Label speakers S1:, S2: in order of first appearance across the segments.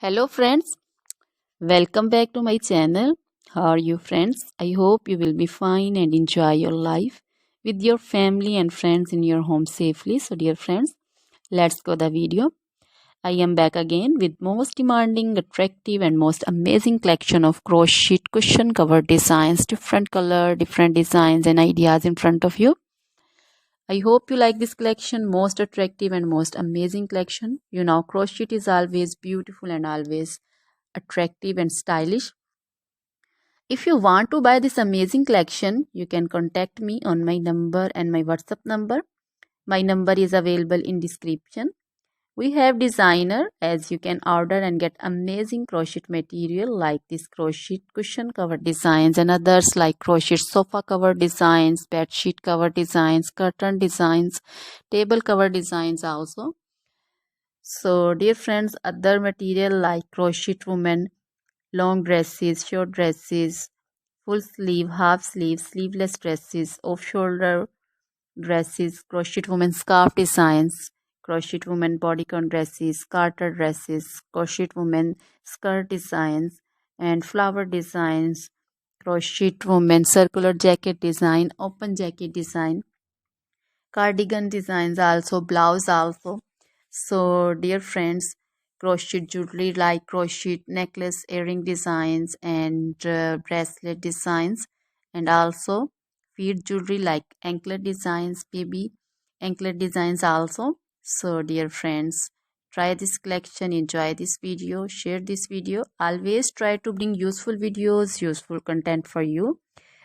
S1: Hello friends, welcome back to my channel. How are you friends? I hope you will be fine and enjoy your life with your family and friends in your home safely. So dear friends, let's go the video. I am back again with most demanding, attractive and most amazing collection of crochet cushion cover designs, different color, different designs and ideas in front of you. I hope you like this collection, most attractive and most amazing collection. You know, crochet is always beautiful and always attractive and stylish. If you want to buy this amazing collection, you can contact me on my number and my WhatsApp number. My number is available in description. We have designer as you can order and get amazing crochet material like this crochet cushion cover designs and others like crochet sofa cover designs, bed sheet cover designs, curtain designs, table cover designs also. So dear friends, other material like crochet woman, long dresses, short dresses, full sleeve, half sleeve, sleeveless dresses, off shoulder dresses, crochet woman scarf designs, crochet woman bodycon dresses, garter dresses, crochet woman skirt designs, and flower designs, crochet woman circular jacket design, open jacket design, cardigan designs also, blouse also. So dear friends, crochet jewelry like crochet necklace, earring designs and bracelet designs, and also feet jewelry like anklet designs, baby anklet designs also. So dear friends, try this collection, enjoy this video, share this video. Always try to bring useful videos, useful content for you.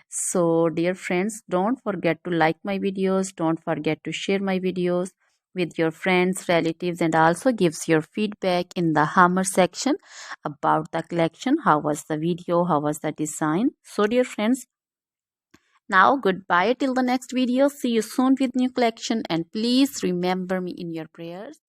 S1: So dear friends, don't forget to like my videos, don't forget to share my videos with your friends, relatives, and also gives your feedback in the hammer section about the collection. How was the video, how was the design? So dear friends, now goodbye till the next video. See you soon with new collection, and please remember me in your prayers.